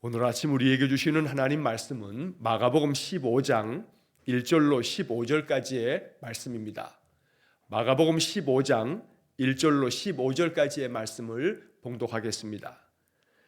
오늘 아침 우리에게 주시는 하나님 말씀은 마가복음 15장 1절로 15절까지의 말씀입니다. 마가복음 15장 1절로 15절까지의 말씀을 봉독하겠습니다.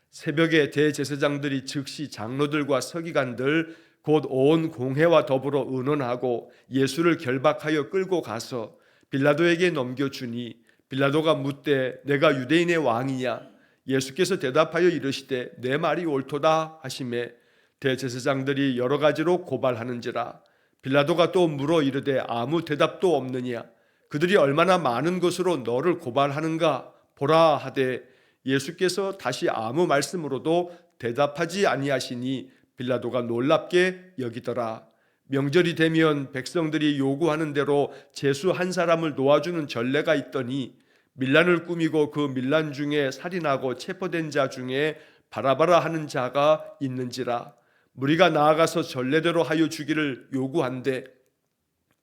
새벽에 대제사장들이 즉시 장로들과 서기관들 곧 온 공회와 더불어 의논하고 예수를 결박하여 끌고 가서 빌라도에게 넘겨주니 빌라도가 묻되 내가 유대인의 왕이냐? 예수께서 대답하여 이르시되 내 말이 옳도다 하시매 대제사장들이 여러 가지로 고발하는지라. 빌라도가 또 물어 이르되 아무 대답도 없느냐? 그들이 얼마나 많은 것으로 너를 고발하는가 보라 하되 예수께서 다시 아무 말씀으로도 대답하지 아니하시니 빌라도가 놀랍게 여기더라. 명절이 되면 백성들이 요구하는 대로 제수 한 사람을 놓아주는 전례가 있더니 밀란을 꾸미고 그 밀란 중에 살인하고 체포된 자 중에 바라바라 하는 자가 있는지라. 무리가 나아가서 전례대로 하여 주기를 요구한대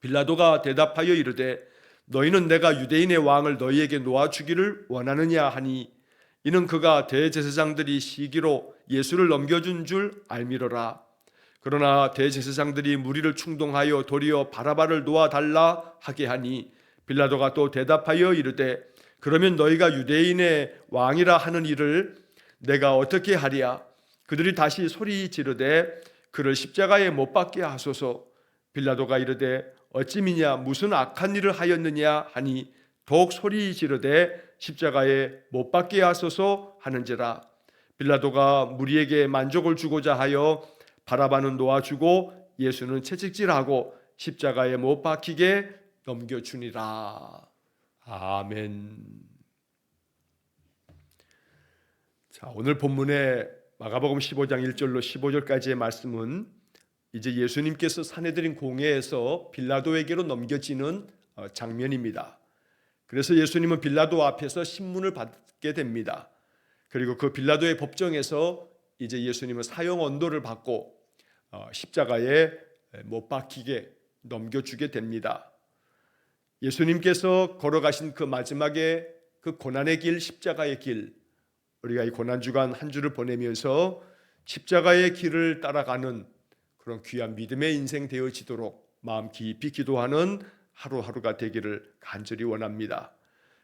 빌라도가 대답하여 이르되 너희는 내가 유대인의 왕을 너희에게 놓아주기를 원하느냐 하니 이는 그가 대제사장들이 시기로 예수를 넘겨준 줄 알미러라. 그러나 대제사장들이 무리를 충동하여 도리어 바라바를 놓아달라 하게 하니 빌라도가 또 대답하여 이르되 그러면 너희가 유대인의 왕이라 하는 일을 내가 어떻게 하랴? 그들이 다시 소리 지르되 그를 십자가에 못 박게 하소서. 빌라도가 이르되 어찌미냐 무슨 악한 일을 하였느냐 하니 더욱 소리 지르되 십자가에 못 박게 하소서 하는지라. 빌라도가 무리에게 만족을 주고자 하여 바라바는 놓아주고 예수는 채찍질하고 십자가에 못 박히게 넘겨주니라. 아멘. 자, 오늘 본문의 마가복음 15장 1절로 15절까지의 말씀은 이제 예수님께서 산헤드린 공회에서 빌라도에게로 넘겨지는 장면입니다. 그래서 예수님은 빌라도 앞에서 신문을 받게 됩니다. 그리고 그 빌라도의 법정에서 이제 예수님은 사형 언도를 받고 십자가에 못 박히게 넘겨주게 됩니다. 예수님께서 걸어가신 그 마지막에 그 고난의 길, 십자가의 길, 우리가 이 고난주간 한 주를 보내면서 십자가의 길을 따라가는 그런 귀한 믿음의 인생 되어지도록 마음 깊이 기도하는 하루하루가 되기를 간절히 원합니다.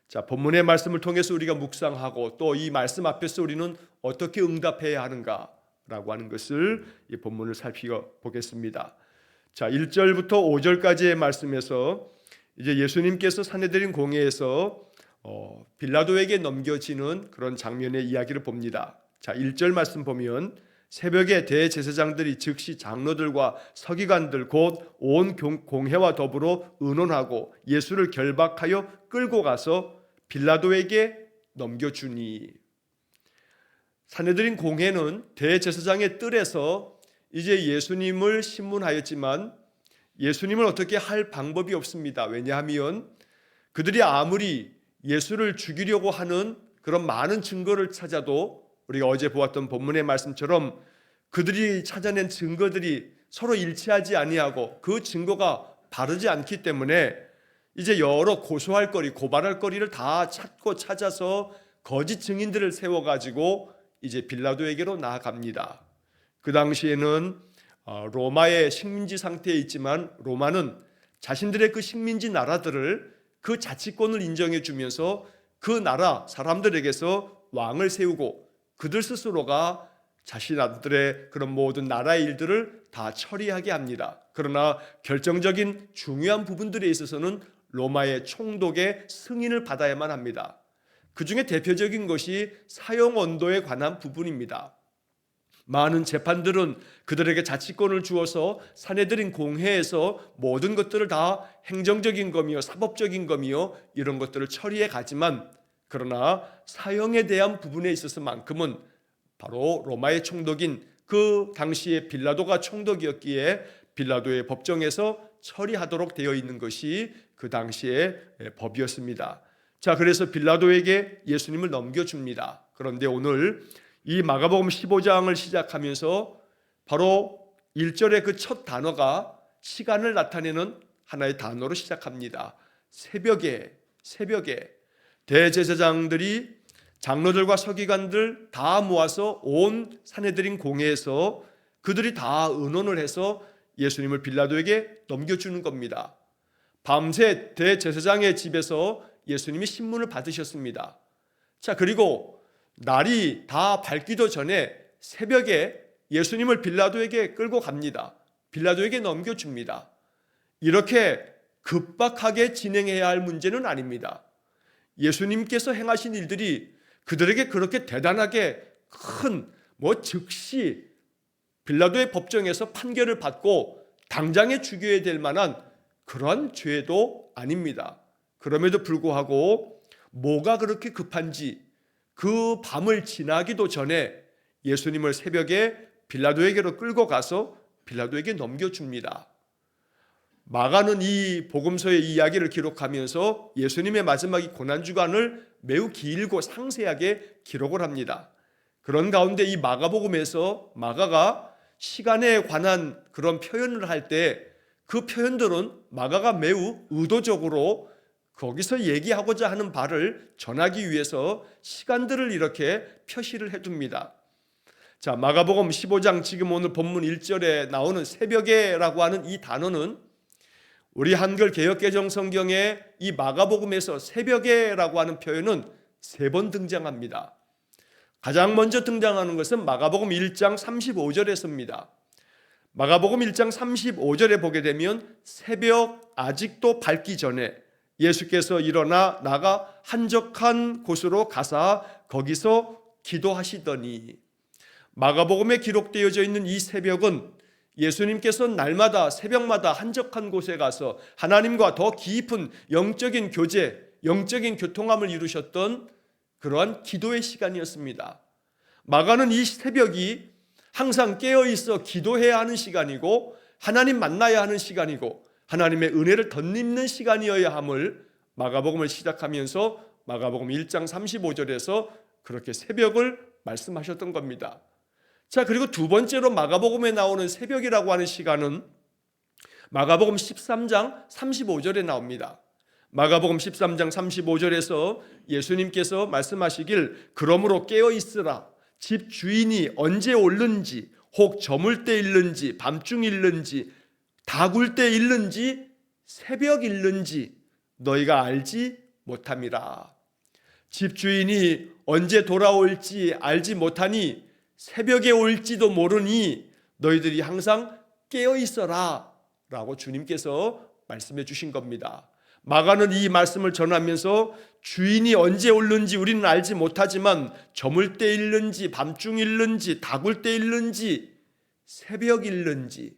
자, 본문의 말씀을 통해서 우리가 묵상하고 또 이 말씀 앞에서 우리는 어떻게 응답해야 하는가라고 하는 것을 이 본문을 살펴보겠습니다. 자, 1절부터 5절까지의 말씀에서 이제 예수님께서 산헤드린 공회에서 빌라도에게 넘겨지는 그런 장면의 이야기를 봅니다. 자, 1절 말씀 보면 새벽에 대제사장들이 즉시 장로들과 서기관들 곧 온 공회와 더불어 의논하고 예수를 결박하여 끌고 가서 빌라도에게 넘겨주니. 산헤드린 공회는 대제사장의 뜰에서 이제 예수님을 신문하였지만 예수님을 어떻게 할 방법이 없습니다. 왜냐하면 그들이 아무리 예수를 죽이려고 하는 그런 많은 증거를 찾아도 우리가 어제 보았던 본문의 말씀처럼 그들이 찾아낸 증거들이 서로 일치하지 아니하고 그 증거가 바르지 않기 때문에 이제 여러 고소할 거리, 고발할 거리를 다 찾고 찾아서 거짓 증인들을 세워가지고 이제 빌라도에게로 나아갑니다. 그 당시에는 로마의 식민지 상태에 있지만 로마는 자신들의 그 식민지 나라들을 그 자치권을 인정해 주면서 그 나라 사람들에게서 왕을 세우고 그들 스스로가 자신들의 그런 모든 나라의 일들을 다 처리하게 합니다. 그러나 결정적인 중요한 부분들에 있어서는 로마의 총독의 승인을 받아야만 합니다. 그 중에 대표적인 것이 사형 언도에 관한 부분입니다. 많은 재판들은 그들에게 자치권을 주어서 산헤드린 공회에서 모든 것들을 다 행정적인 거며 사법적인 거며 이런 것들을 처리해 가지만 그러나 사형에 대한 부분에 있어서만큼은 바로 로마의 총독인 그 당시에 빌라도가 총독이었기에 빌라도의 법정에서 처리하도록 되어 있는 것이 그 당시의 법이었습니다. 자, 그래서 빌라도에게 예수님을 넘겨줍니다. 그런데 오늘 이 마가복음 15장을 시작하면서 바로 1절의 그 첫 단어가 시간을 나타내는 하나의 단어로 시작합니다. 새벽에 대제사장들이 장로들과 서기관들 다 모아서 온 산헤드린 공회에서 그들이 다 의논을 해서 예수님을 빌라도에게 넘겨주는 겁니다. 밤새 대제사장의 집에서 예수님이 신문을 받으셨습니다. 자, 그리고 날이 다 밝기도 전에 새벽에 예수님을 빌라도에게 끌고 갑니다. 빌라도에게 넘겨줍니다. 이렇게 급박하게 진행해야 할 문제는 아닙니다. 예수님께서 행하신 일들이 그들에게 그렇게 대단하게 큰 즉시 빌라도의 법정에서 판결을 받고 당장에 죽여야 될 만한 그러한 죄도 아닙니다. 그럼에도 불구하고 뭐가 그렇게 급한지 그 밤을 지나기도 전에 예수님을 새벽에 빌라도에게로 끌고 가서 빌라도에게 넘겨줍니다. 마가는 이 복음서의 이야기를 기록하면서 예수님의 마지막 이 고난주간을 매우 길고 상세하게 기록을 합니다. 그런 가운데 이 마가복음에서 마가가 시간에 관한 그런 표현을 할 때 그 표현들은 마가가 매우 의도적으로 거기서 얘기하고자 하는 바를 전하기 위해서 시간들을 이렇게 표시를 해둡니다. 자, 마가복음 15장 지금 오늘 본문 1절에 나오는 새벽에라고 하는 이 단어는 우리 한글 개역개정 성경에 이 마가복음에서 새벽에라고 하는 표현은 3번 등장합니다. 가장 먼저 등장하는 것은 마가복음 1장 35절에서입니다. 마가복음 1장 35절에 보게 되면 새벽 아직도 밝기 전에 예수께서 일어나 나가 한적한 곳으로 가사 거기서 기도하시더니, 마가복음에 기록되어져 있는 이 새벽은 예수님께서 날마다 새벽마다 한적한 곳에 가서 하나님과 더 깊은 영적인 교제, 영적인 교통함을 이루셨던 그러한 기도의 시간이었습니다. 마가는 이 새벽이 항상 깨어있어 기도해야 하는 시간이고 하나님 만나야 하는 시간이고 하나님의 은혜를 덧입는 시간이어야 함을 마가복음을 시작하면서 마가복음 1장 35절에서 그렇게 새벽을 말씀하셨던 겁니다. 자, 그리고 두 번째로 마가복음에 나오는 새벽이라고 하는 시간은 마가복음 13장 35절에 나옵니다. 마가복음 13장 35절에서 예수님께서 말씀하시길 그러므로 깨어있으라. 집 주인이 언제 올는지 혹 저물 때 일는지 밤중 일는지 다굴 때 일는지 새벽 일는지 너희가 알지 못함이라. 집 주인이 언제 돌아올지 알지 못하니 새벽에 올지도 모르니 너희들이 항상 깨어있어라 라고 주님께서 말씀해 주신 겁니다. 마가는 이 말씀을 전하면서 주인이 언제 올는지 우리는 알지 못하지만 저물 때 일는지 밤중 일는지 다굴 때 일는지 새벽 일는지,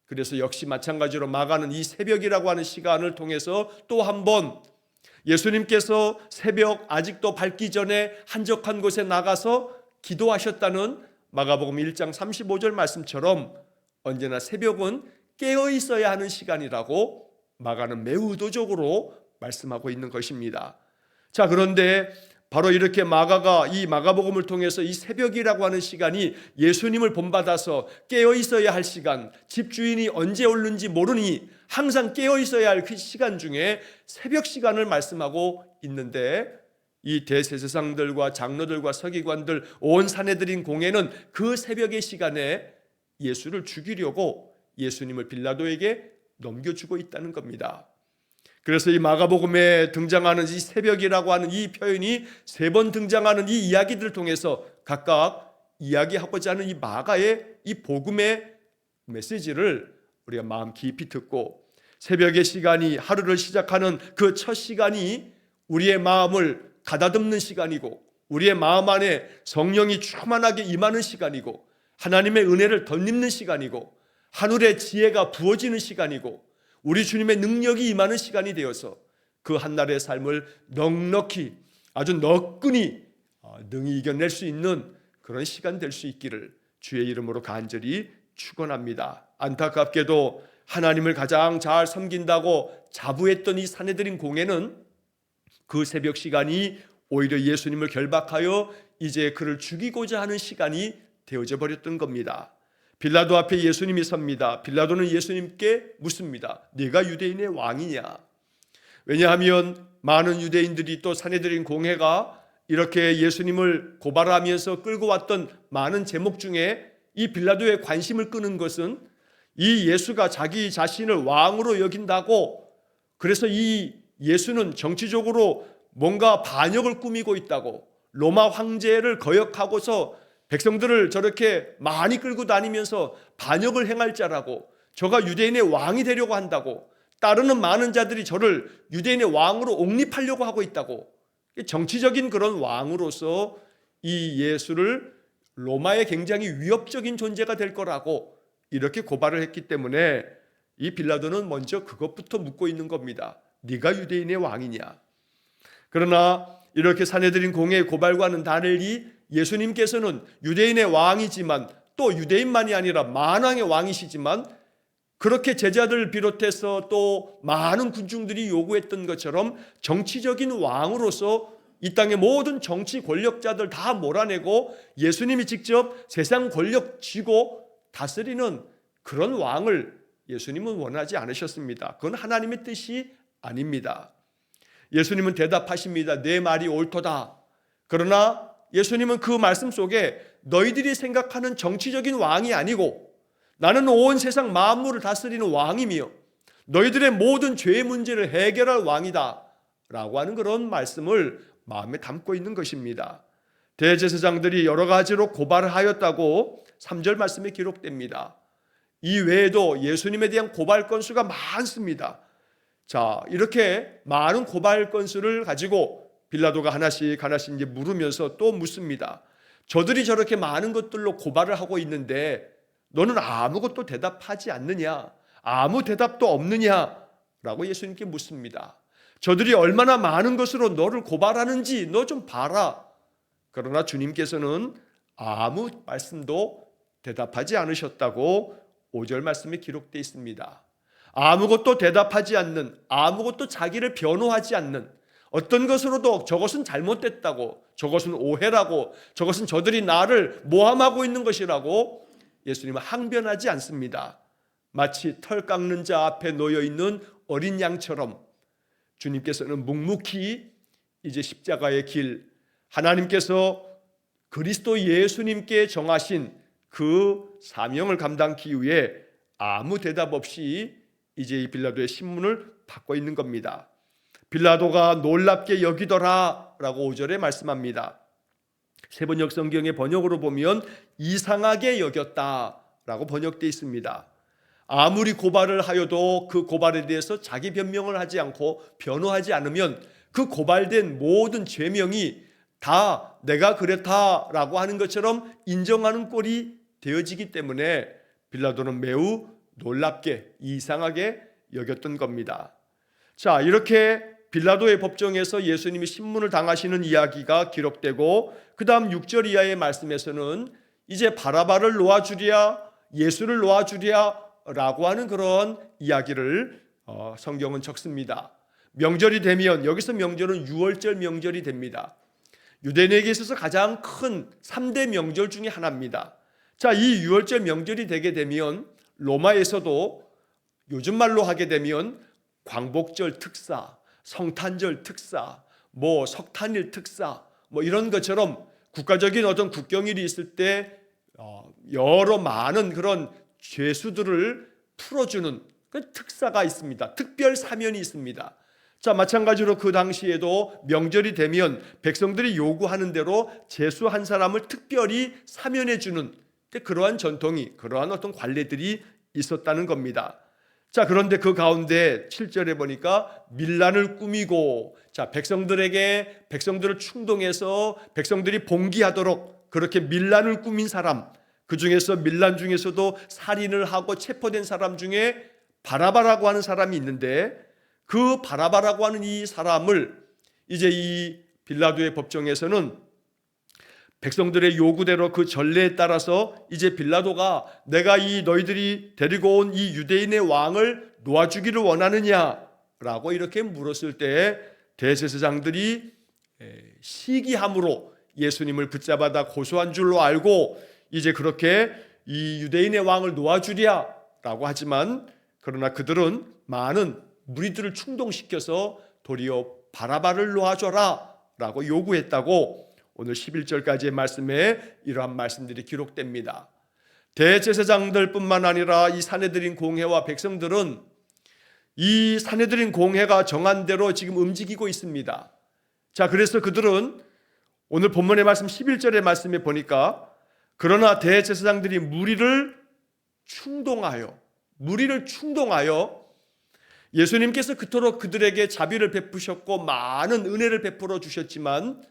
그래서 역시 마찬가지로 마가는 이 새벽이라고 하는 시간을 통해서 또 한 번 예수님께서 새벽 아직도 밝기 전에 한적한 곳에 나가서 기도하셨다는 마가복음 1장 35절 말씀처럼 언제나 새벽은 깨어 있어야 하는 시간이라고 마가는 매우 의도적으로 말씀하고 있는 것입니다. 자, 그런데 바로 이렇게 마가가 이 마가복음을 통해서 이 새벽이라고 하는 시간이 예수님을 본받아서 깨어 있어야 할 시간, 집주인이 언제 오는지 모르니 항상 깨어 있어야 할 그 시간 중에 새벽 시간을 말씀하고 있는데, 이 대제사장들과 장로들과 서기관들 온 산헤드린 공회는 그 새벽의 시간에 예수를 죽이려고 예수님을 빌라도에게 넘겨주고 있다는 겁니다. 그래서 이 마가복음에 등장하는 이 새벽이라고 하는 이 표현이 3번 등장하는 이 이야기들을 통해서 각각 이야기하고자 하는 이 마가의 이 복음의 메시지를 우리가 마음 깊이 듣고, 새벽의 시간이 하루를 시작하는 그 첫 시간이 우리의 마음을 가다듬는 시간이고 우리의 마음 안에 성령이 충만하게 임하는 시간이고 하나님의 은혜를 덧입는 시간이고 하늘의 지혜가 부어지는 시간이고 우리 주님의 능력이 임하는 시간이 되어서 그 한날의 삶을 넉넉히 아주 너끈히 능히 이겨낼 수 있는 그런 시간 될 수 있기를 주의 이름으로 간절히 축원합니다. 안타깝게도 하나님을 가장 잘 섬긴다고 자부했던 이 산헤드린 공회는 그 새벽 시간이 오히려 예수님을 결박하여 이제 그를 죽이고자 하는 시간이 되어져 버렸던 겁니다. 빌라도 앞에 예수님이 섭니다. 빌라도는 예수님께 묻습니다. 네가 유대인의 왕이냐? 왜냐하면 많은 유대인들이 또 산헤드린 공회가 이렇게 예수님을 고발하면서 끌고 왔던 많은 제목 중에 이 빌라도의 관심을 끄는 것은 이 예수가 자기 자신을 왕으로 여긴다고, 그래서 이 예수는 정치적으로 뭔가 반역을 꾸미고 있다고, 로마 황제를 거역하고서 백성들을 저렇게 많이 끌고 다니면서 반역을 행할 자라고, 저가 유대인의 왕이 되려고 한다고, 따르는 많은 자들이 저를 유대인의 왕으로 옹립하려고 하고 있다고, 정치적인 그런 왕으로서 이 예수를 로마의 굉장히 위협적인 존재가 될 거라고 이렇게 고발을 했기 때문에 이 빌라도는 먼저 그것부터 묻고 있는 겁니다. 네가 유대인의 왕이냐? 그러나 이렇게 산헤드린 공회의 고발과는 달리 예수님께서는 유대인의 왕이지만 또 유대인만이 아니라 만왕의 왕이시지만, 그렇게 제자들을 비롯해서 또 많은 군중들이 요구했던 것처럼 정치적인 왕으로서 이 땅의 모든 정치 권력자들 다 몰아내고 예수님이 직접 세상 권력 쥐고 다스리는 그런 왕을 예수님은 원하지 않으셨습니다. 그건 하나님의 뜻이 아닙니다. 예수님은 대답하십니다. 내 말이 옳도다. 그러나 예수님은 그 말씀 속에 너희들이 생각하는 정치적인 왕이 아니고 나는 온 세상 만물을 다스리는 왕이며 너희들의 모든 죄의 문제를 해결할 왕이다 라고 하는 그런 말씀을 마음에 담고 있는 것입니다. 대제사장들이 여러 가지로 고발을 하였다고 3절 말씀에 기록됩니다. 이 외에도 예수님에 대한 고발 건수가 많습니다. 자, 이렇게 많은 고발 건수를 가지고 빌라도가 하나씩 이제 물으면서 또 묻습니다. 저들이 저렇게 많은 것들로 고발을 하고 있는데 너는 아무것도 대답하지 않느냐? 아무 대답도 없느냐? 라고 예수님께 묻습니다. 저들이 얼마나 많은 것으로 너를 고발하는지 너 좀 봐라. 그러나 주님께서는 아무 말씀도 대답하지 않으셨다고 5절 말씀에 기록되어 있습니다. 아무것도 대답하지 않는, 아무것도 자기를 변호하지 않는, 어떤 것으로도 저것은 잘못됐다고, 저것은 오해라고, 저것은 저들이 나를 모함하고 있는 것이라고 예수님은 항변하지 않습니다. 마치 털 깎는 자 앞에 놓여 있는 어린 양처럼 주님께서는 묵묵히 이제 십자가의 길, 하나님께서 그리스도 예수님께 정하신 그 사명을 감당하기 위해 아무 대답 없이 이제 이 빌라도의 신문을 받고 있는 겁니다. 빌라도가 놀랍게 여기더라 라고 5절에 말씀합니다. 세번역 성경의 번역으로 보면 이상하게 여겼다 라고 번역되어 있습니다. 아무리 고발을 하여도 그 고발에 대해서 자기 변명을 하지 않고 변호하지 않으면 그 고발된 모든 죄명이 다 내가 그랬다라고 하는 것처럼 인정하는 꼴이 되어지기 때문에 빌라도는 매우 놀랍게 이상하게 여겼던 겁니다. 자, 이렇게 빌라도의 법정에서 예수님이 신문을 당하시는 이야기가 기록되고 그 다음 6절 이하의 말씀에서는 이제 바라바를 놓아주랴 예수를 놓아주랴 라고 하는 그런 이야기를 성경은 적습니다. 명절이 되면, 여기서 명절은 유월절 명절이 됩니다. 유대인에게 있어서 가장 큰 3대 명절 중에 하나입니다. 자, 이 유월절 명절이 되게 되면 로마에서도 요즘 말로 하게 되면 광복절 특사, 성탄절 특사, 석탄일 특사, 이런 것처럼 국가적인 어떤 국경일이 있을 때 여러 많은 그런 죄수들을 풀어주는 그 특사가 있습니다. 특별 사면이 있습니다. 자, 마찬가지로 그 당시에도 명절이 되면 백성들이 요구하는 대로 죄수 한 사람을 특별히 사면해 주는 그러한 전통이, 그러한 어떤 관례들이 있었다는 겁니다. 자, 그런데 그 가운데 7절에 보니까 밀란을 꾸미고, 자, 백성들을 충동해서 백성들이 봉기하도록 그렇게 밀란을 꾸민 사람, 그 중에서 밀란 중에서도 살인을 하고 체포된 사람 중에 바라바라고 하는 사람이 있는데, 그 바라바라고 하는 이 사람을 이제 이 빌라도의 법정에서는 백성들의 요구대로 그 전례에 따라서 이제 빌라도가 내가 이 너희들이 데리고 온 이 유대인의 왕을 놓아주기를 원하느냐라고 이렇게 물었을 때 대제사장들이 시기함으로 예수님을 붙잡아다 고소한 줄로 알고 이제 그렇게 이 유대인의 왕을 놓아주랴라고 하지만, 그러나 그들은 많은 무리들을 충동시켜서 도리어 바라바를 놓아줘라 라고 요구했다고 오늘 11절까지의 말씀에 이러한 말씀들이 기록됩니다. 대제사장들뿐만 아니라 이 산헤드린 공회와 백성들은 이 산헤드린 공회가 정한 대로 지금 움직이고 있습니다. 자, 그래서 그들은 오늘 본문의 말씀 11절의 말씀에 보니까 그러나 대제사장들이 무리를 충동하여 예수님께서 그토록 그들에게 자비를 베푸셨고 많은 은혜를 베풀어 주셨지만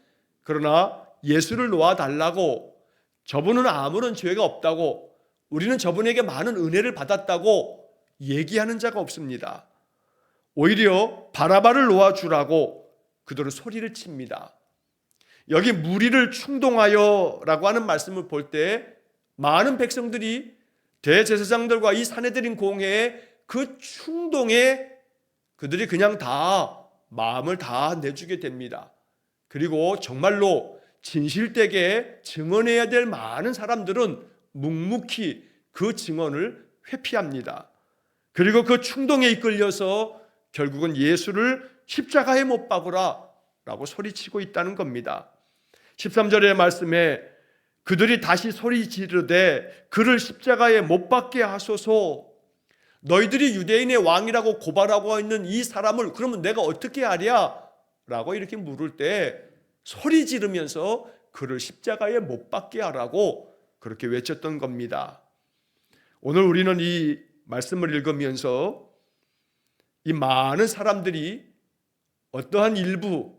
그러나 예수를 놓아달라고, 저분은 아무런 죄가 없다고, 우리는 저분에게 많은 은혜를 받았다고 얘기하는 자가 없습니다. 오히려 바라바를 놓아주라고 그들은 소리를 칩니다. 여기 무리를 충동하여 라고 하는 말씀을 볼 때 많은 백성들이 대제사장들과 이 산헤드린 공회의 그 충동에 그들이 그냥 다 마음을 다 내주게 됩니다. 그리고 정말로 진실되게 증언해야 될 많은 사람들은 묵묵히 그 증언을 회피합니다. 그리고 그 충동에 이끌려서 결국은 예수를 십자가에 못 박으라 라고 소리치고 있다는 겁니다. 13절의 말씀에 그들이 다시 소리 지르되 그를 십자가에 못 박게 하소서. 너희들이 유대인의 왕이라고 고발하고 있는 이 사람을 그러면 내가 어떻게 하랴? 라고 이렇게 물을 때 소리 지르면서 그를 십자가에 못 박게 하라고 그렇게 외쳤던 겁니다. 오늘 우리는 이 말씀을 읽으면서 이 많은 사람들이 어떠한 일부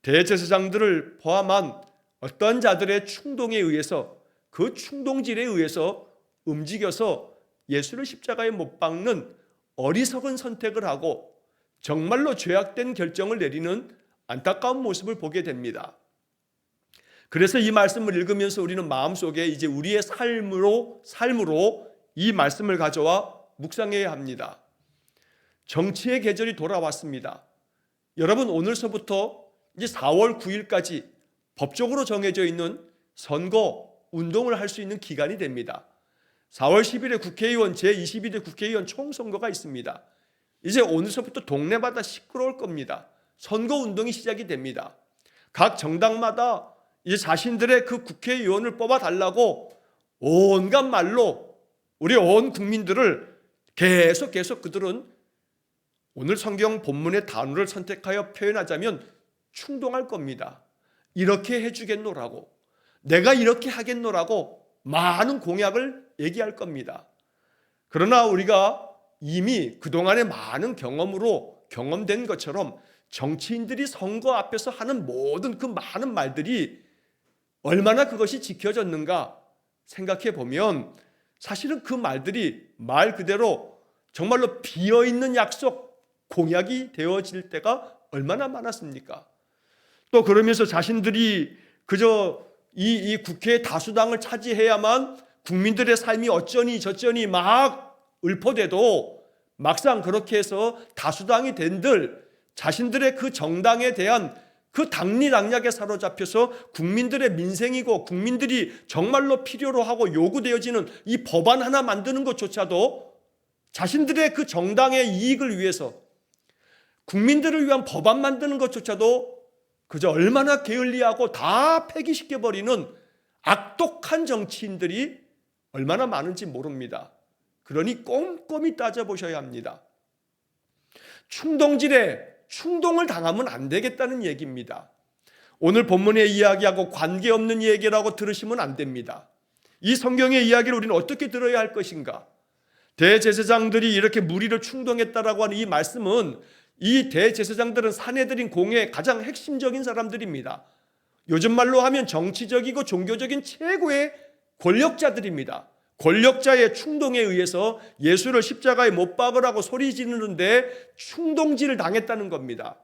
대제사장들을 포함한 어떤 자들의 충동에 의해서, 그 충동질에 의해서 움직여서 예수를 십자가에 못 박는 어리석은 선택을 하고 정말로 죄악된 결정을 내리는 안타까운 모습을 보게 됩니다. 그래서 이 말씀을 읽으면서 우리는 마음속에 이제 우리의 삶으로 이 말씀을 가져와 묵상해야 합니다. 정치의 계절이 돌아왔습니다. 여러분, 오늘서부터 이제 4월 9일까지 법적으로 정해져 있는 선거 운동을 할 수 있는 기간이 됩니다. 4월 10일에 국회의원 제22대 국회의원 총선거가 있습니다. 이제 오늘서부터 동네마다 시끄러울 겁니다. 선거 운동이 시작이 됩니다. 각 정당마다 이제 자신들의 그 국회의원을 뽑아달라고 온갖 말로 우리 온 국민들을 계속 그들은 오늘 성경 본문의 단어를 선택하여 표현하자면 충동할 겁니다. 이렇게 해주겠노라고, 내가 이렇게 하겠노라고 많은 공약을 얘기할 겁니다. 그러나 우리가 이미 그동안의 많은 경험으로 경험된 것처럼 정치인들이 선거 앞에서 하는 모든 그 많은 말들이 얼마나 그것이 지켜졌는가 생각해 보면 사실은 그 말들이 말 그대로 정말로 비어있는 약속, 공약이 되어질 때가 얼마나 많았습니까? 또 그러면서 자신들이 그저 이 국회의 다수당을 차지해야만 국민들의 삶이 어쩌니 저쩌니 막 읊어대도 막상 그렇게 해서 다수당이 된들 자신들의 그 정당에 대한 그 당리당략에 사로잡혀서 국민들의 민생이고 국민들이 정말로 필요로 하고 요구되어지는 이 법안 하나 만드는 것조차도 자신들의 그 정당의 이익을 위해서 국민들을 위한 법안 만드는 것조차도 그저 얼마나 게을리하고 다 폐기시켜버리는 악독한 정치인들이 얼마나 많은지 모릅니다. 그러니 꼼꼼히 따져보셔야 합니다. 충동을 당하면 안 되겠다는 얘기입니다. 오늘 본문의 이야기하고 관계없는 얘기라고 들으시면 안 됩니다. 이 성경의 이야기를 우리는 어떻게 들어야 할 것인가? 대제사장들이 이렇게 무리를 충동했다라고 하는 이 말씀은 이 대제사장들은 산헤드린 공회의 가장 핵심적인 사람들입니다. 요즘 말로 하면 정치적이고 종교적인 최고의 권력자들입니다. 권력자의 충동에 의해서 예수를 십자가에 못 박으라고 소리 지르는데 충동질을 당했다는 겁니다.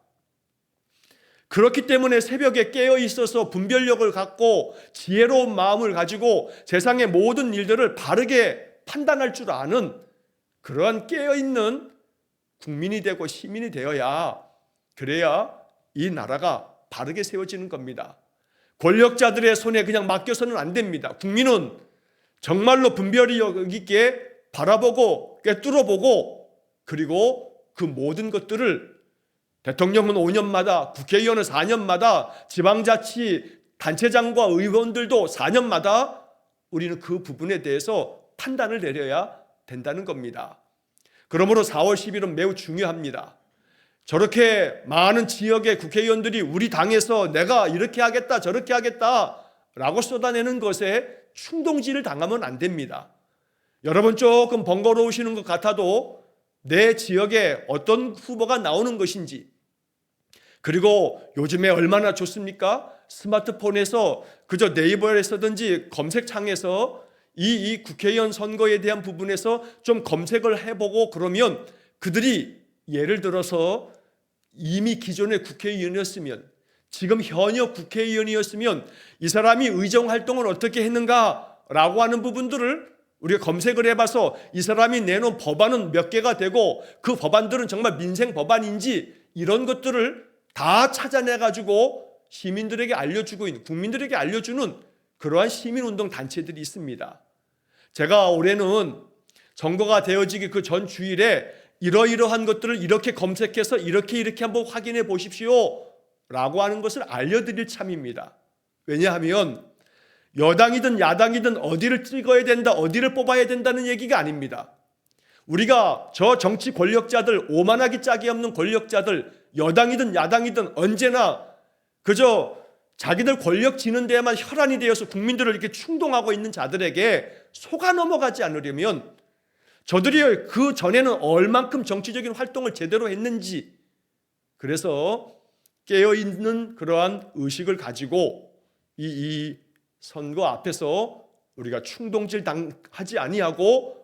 그렇기 때문에 새벽에 깨어 있어서 분별력을 갖고 지혜로운 마음을 가지고 세상의 모든 일들을 바르게 판단할 줄 아는 그러한 깨어있는 국민이 되고 시민이 되어야, 그래야 이 나라가 바르게 세워지는 겁니다. 권력자들의 손에 그냥 맡겨서는 안 됩니다. 국민은 정말로 분별력 있게 바라보고 꿰뚫어보고 그리고 그 모든 것들을 대통령은 5년마다, 국회의원은 4년마다, 지방자치 단체장과 의원들도 4년마다 우리는 그 부분에 대해서 판단을 내려야 된다는 겁니다. 그러므로 4월 10일은 매우 중요합니다. 저렇게 많은 지역의 국회의원들이 우리 당에서 내가 이렇게 하겠다 저렇게 하겠다 라고 쏟아내는 것에 충동질을 당하면 안 됩니다. 여러분 조금 번거로우시는 것 같아도 내 지역에 어떤 후보가 나오는 것인지, 그리고 요즘에 얼마나 좋습니까? 스마트폰에서 그저 네이버에서든지 검색창에서 이 국회의원 선거에 대한 부분에서 좀 검색을 해보고 그러면 그들이 예를 들어서 이미 기존의 국회의원이었으면, 지금 현역 국회의원이었으면 이 사람이 의정활동을 어떻게 했는가라고 하는 부분들을 우리가 검색을 해봐서 이 사람이 내놓은 법안은 몇 개가 되고 그 법안들은 정말 민생 법안인지 이런 것들을 다 찾아내가지고 시민들에게 알려주고 있는, 국민들에게 알려주는 그러한 시민운동 단체들이 있습니다. 제가 올해는 선거가 되어지기 그 전 주일에 이러이러한 것들을 이렇게 검색해서 이렇게 한번 확인해 보십시오 라고 하는 것을 알려드릴 참입니다. 왜냐하면 여당이든 야당이든 어디를 찍어야 된다, 어디를 뽑아야 된다는 얘기가 아닙니다. 우리가 저 정치 권력자들, 오만하기 짝이 없는 권력자들, 여당이든 야당이든 언제나 그저 자기들 권력 지는 데에만 혈안이 되어서 국민들을 이렇게 충동하고 있는 자들에게 속아 넘어가지 않으려면 저들이 그 전에는 얼만큼 정치적인 활동을 제대로 했는지, 그래서 깨어있는 그러한 의식을 가지고 이 선거 앞에서 우리가 충동질 당하지 아니하고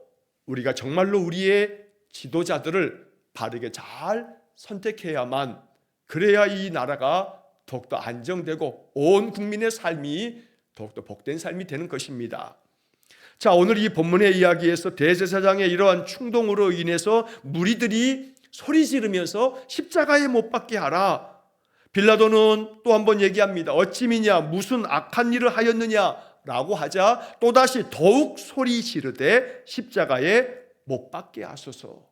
우리가 정말로 우리의 지도자들을 바르게 잘 선택해야만, 그래야 이 나라가 더욱더 안정되고 온 국민의 삶이 더욱더 복된 삶이 되는 것입니다. 자, 오늘 이 본문의 이야기에서 대제사장의 이러한 충동으로 인해서 무리들이 소리 지르면서 십자가에 못 박게 하라. 빌라도는 또 한 번 얘기합니다. 어찌미냐, 무슨 악한 일을 하였느냐라고 하자 또다시 더욱 소리 지르되 십자가에 못 박게 하소서.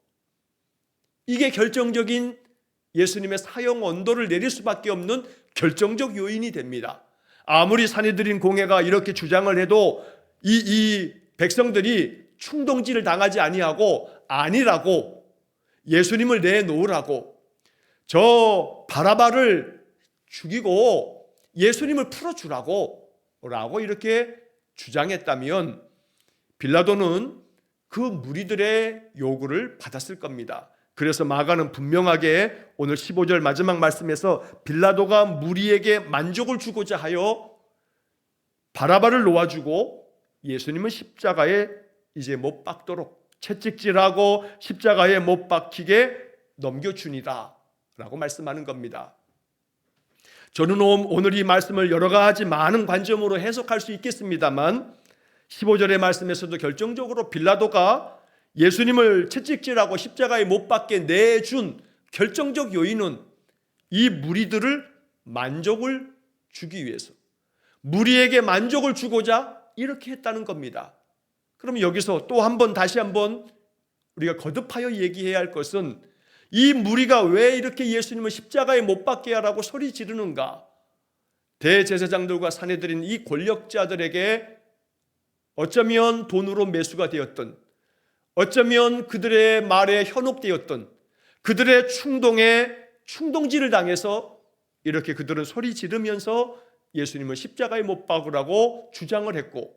이게 결정적인 예수님의 사형 언도를 내릴 수밖에 없는 결정적 요인이 됩니다. 아무리 산헤드린 공회가 이렇게 주장을 해도 이 백성들이 충동질을 당하지 아니하고 아니라고, 예수님을 내놓으라고, 저 바라바를 죽이고 예수님을 풀어주라고 라고 이렇게 주장했다면 빌라도는 그 무리들의 요구를 받았을 겁니다. 그래서 마가는 분명하게 오늘 15절 마지막 말씀에서 빌라도가 무리에게 만족을 주고자 하여 바라바를 놓아주고 예수님은 십자가에 이제 못 박도록 채찍질하고 십자가에 못 박히게 넘겨주니라 라고 말씀하는 겁니다. 저는 오늘 이 말씀을 여러 가지 많은 관점으로 해석할 수 있겠습니다만 15절의 말씀에서도 결정적으로 빌라도가 예수님을 채찍질하고 십자가에 못 박게 내준 결정적 요인은 이 무리들을 만족을 주기 위해서, 무리에게 만족을 주고자 이렇게 했다는 겁니다. 그럼 여기서 또 한 번 다시 한번 우리가 거듭하여 얘기해야 할 것은 이 무리가 왜 이렇게 예수님을 십자가에 못 박게 하라고 소리 지르는가? 대제사장들과 산헤드린 이 권력자들에게 어쩌면 돈으로 매수가 되었던, 어쩌면 그들의 말에 현혹되었던, 그들의 충동에 충동질을 당해서 이렇게 그들은 소리 지르면서 예수님을 십자가에 못 박으라고 주장을 했고,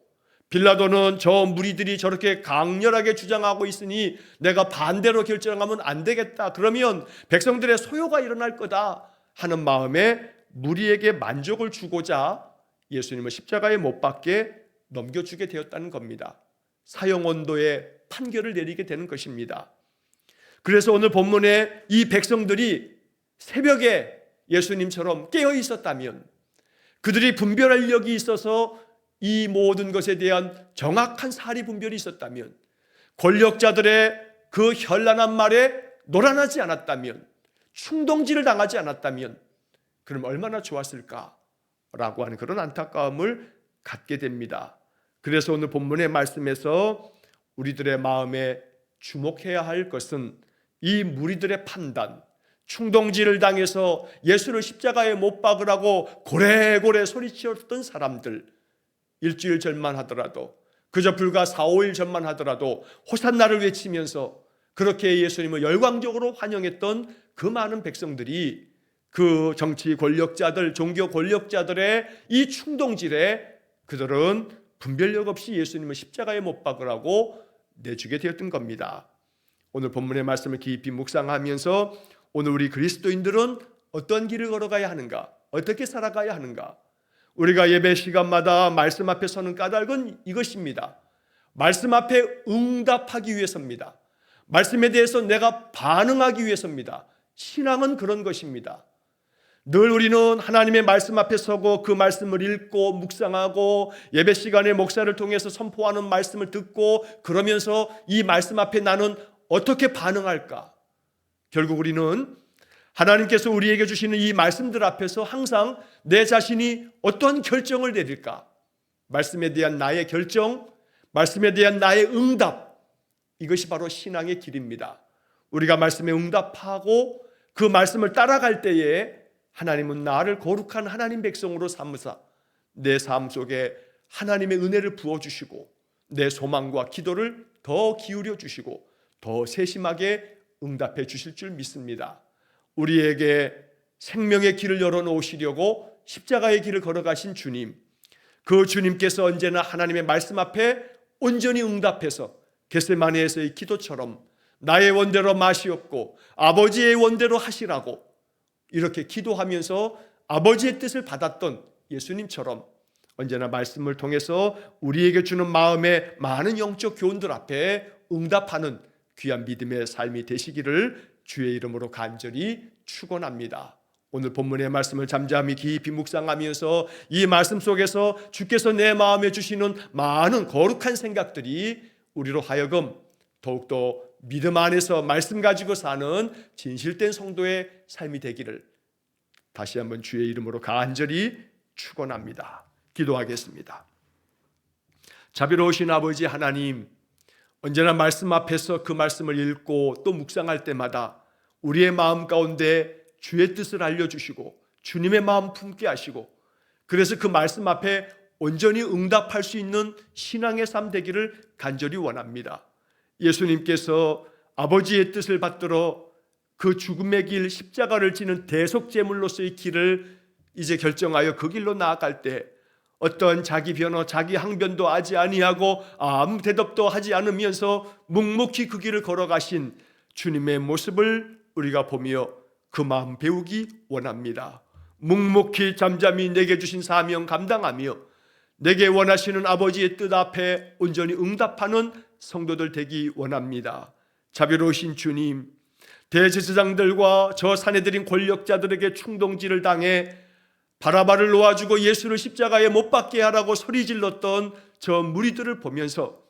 빌라도는 저 무리들이 저렇게 강렬하게 주장하고 있으니 내가 반대로 결정하면 안 되겠다, 그러면 백성들의 소요가 일어날 거다 하는 마음에 무리에게 만족을 주고자 예수님을 십자가에 못 박게 넘겨주게 되었다는 겁니다. 사형 언도의 판결을 내리게 되는 것입니다. 그래서 오늘 본문에 이 백성들이 새벽에 예수님처럼 깨어 있었다면, 그들이 분별력이 있어서 이 모든 것에 대한 정확한 사리 분별이 있었다면, 권력자들의 그 현란한 말에 놀아나지 않았다면, 충동질을 당하지 않았다면 그럼 얼마나 좋았을까라고 하는 그런 안타까움을 갖게 됩니다. 그래서 오늘 본문의 말씀에서 우리들의 마음에 주목해야 할 것은 이 무리들의 판단, 충동질을 당해서 예수를 십자가에 못 박으라고 고래고래 소리치었던 사람들, 일주일 전만 하더라도, 그저 불과 4, 5일 전만 하더라도 호산나를 외치면서 그렇게 예수님을 열광적으로 환영했던 그 많은 백성들이 그 정치 권력자들, 종교 권력자들의 이 충동질에 그들은 분별력 없이 예수님을 십자가에 못 박으라고 내주게 되었던 겁니다. 오늘 본문의 말씀을 깊이 묵상하면서 오늘 우리 그리스도인들은 어떤 길을 걸어가야 하는가? 어떻게 살아가야 하는가? 우리가 예배 시간마다 말씀 앞에 서는 까닭은 이것입니다. 말씀 앞에 응답하기 위해서입니다. 말씀에 대해서 내가 반응하기 위해서입니다. 신앙은 그런 것입니다. 늘 우리는 하나님의 말씀 앞에 서고 그 말씀을 읽고 묵상하고 예배 시간에 목사를 통해서 선포하는 말씀을 듣고 그러면서 이 말씀 앞에 나는 어떻게 반응할까? 결국 우리는 하나님께서 우리에게 주시는 이 말씀들 앞에서 항상 내 자신이 어떤 결정을 내릴까? 말씀에 대한 나의 결정, 말씀에 대한 나의 응답, 이것이 바로 신앙의 길입니다. 우리가 말씀에 응답하고 그 말씀을 따라갈 때에 하나님은 나를 거룩한 하나님 백성으로 삼으사 내 삶 속에 하나님의 은혜를 부어주시고 내 소망과 기도를 더 기울여 주시고 더 세심하게 응답해 주실 줄 믿습니다. 우리에게 생명의 길을 열어놓으시려고 십자가의 길을 걸어가신 주님, 그 주님께서 언제나 하나님의 말씀 앞에 온전히 응답해서 겟세마네에서의 기도처럼 나의 원대로 마시옵고 아버지의 원대로 하시라고 이렇게 기도하면서 아버지의 뜻을 받았던 예수님처럼 언제나 말씀을 통해서 우리에게 주는 마음의 많은 영적 교훈들 앞에 응답하는 귀한 믿음의 삶이 되시기를 주의 이름으로 간절히 축원합니다. 오늘 본문의 말씀을 잠잠히 깊이 묵상하면서 이 말씀 속에서 주께서 내 마음에 주시는 많은 거룩한 생각들이 우리로 하여금 더욱더 믿음 안에서 말씀 가지고 사는 진실된 성도의 삶이 되기를 다시 한번 주의 이름으로 간절히 축원합니다. 기도하겠습니다. 자비로우신 아버지 하나님, 언제나 말씀 앞에서 그 말씀을 읽고 또 묵상할 때마다 우리의 마음 가운데 주의 뜻을 알려주시고 주님의 마음 품게 하시고 그래서 그 말씀 앞에 온전히 응답할 수 있는 신앙의 삶 되기를 간절히 원합니다. 예수님께서 아버지의 뜻을 받들어 그 죽음의 길 십자가를 지는 대속제물로서의 길을 이제 결정하여 그 길로 나아갈 때 어떤 자기 변호, 자기 항변도 하지 아니하고 아무 대답도 하지 않으면서 묵묵히 그 길을 걸어가신 주님의 모습을 우리가 보며 그 마음 배우기 원합니다. 묵묵히 잠잠히 내게 주신 사명 감당하며 내게 원하시는 아버지의 뜻 앞에 온전히 응답하는 성도들 되기 원합니다. 자비로우신 주님, 대제사장들과 저 사내들인 권력자들에게 충동질을 당해 바라바를 놓아주고 예수를 십자가에 못 박게 하라고 소리질렀던 저 무리들을 보면서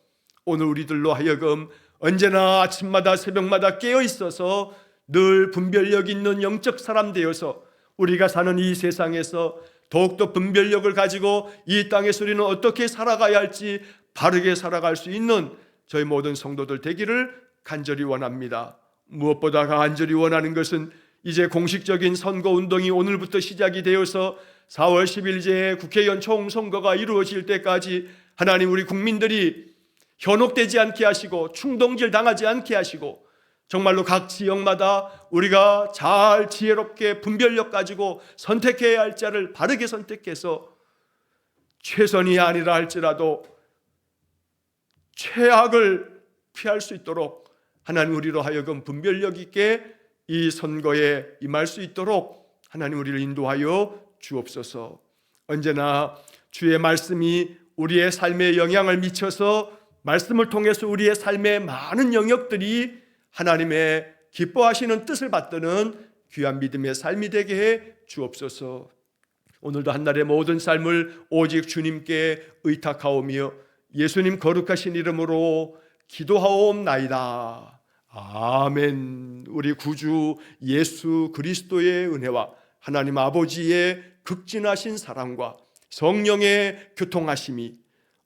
오늘 우리들로 하여금 언제나 아침마다 새벽마다 깨어 있어서 늘 분별력 있는 영적 사람 되어서 우리가 사는 이 세상에서 더욱더 분별력을 가지고 이 땅에서 우리는 어떻게 살아가야 할지 바르게 살아갈 수 있는 저희 모든 성도들 되기를 간절히 원합니다. 무엇보다 간절히 원하는 것은 이제 공식적인 선거운동이 오늘부터 시작이 되어서 4월 10일째 국회의원 총선거가 이루어질 때까지 하나님 우리 국민들이 현혹되지 않게 하시고 충동질 당하지 않게 하시고 정말로 각 지역마다 우리가 잘 지혜롭게 분별력 가지고 선택해야 할 자를 바르게 선택해서 최선이 아니라 할지라도 최악을 피할 수 있도록 하나님 우리로 하여금 분별력 있게 이 선거에 임할 수 있도록 하나님 우리를 인도하여 주옵소서. 언제나 주의 말씀이 우리의 삶에 영향을 미쳐서 말씀을 통해서 우리의 삶의 많은 영역들이 하나님의 기뻐하시는 뜻을 받드는 귀한 믿음의 삶이 되게 해 주옵소서. 오늘도 한날의 모든 삶을 오직 주님께 의탁하오며 예수님 거룩하신 이름으로 기도하옵나이다. 아멘. 우리 구주 예수 그리스도의 은혜와 하나님 아버지의 극진하신 사랑과 성령의 교통하심이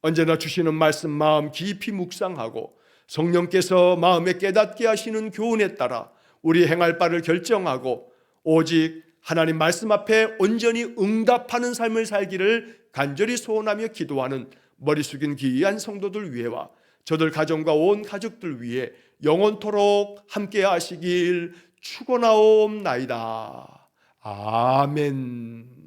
언제나 주시는 말씀 마음 깊이 묵상하고 성령께서 마음에 깨닫게 하시는 교훈에 따라 우리 행할 바를 결정하고 오직 하나님 말씀 앞에 온전히 응답하는 삶을 살기를 간절히 소원하며 기도하는 머리 숙인 귀한 성도들 위해와 저들 가정과 온 가족들 위해 영원토록 함께 하시길 축원하옵나이다. 아멘.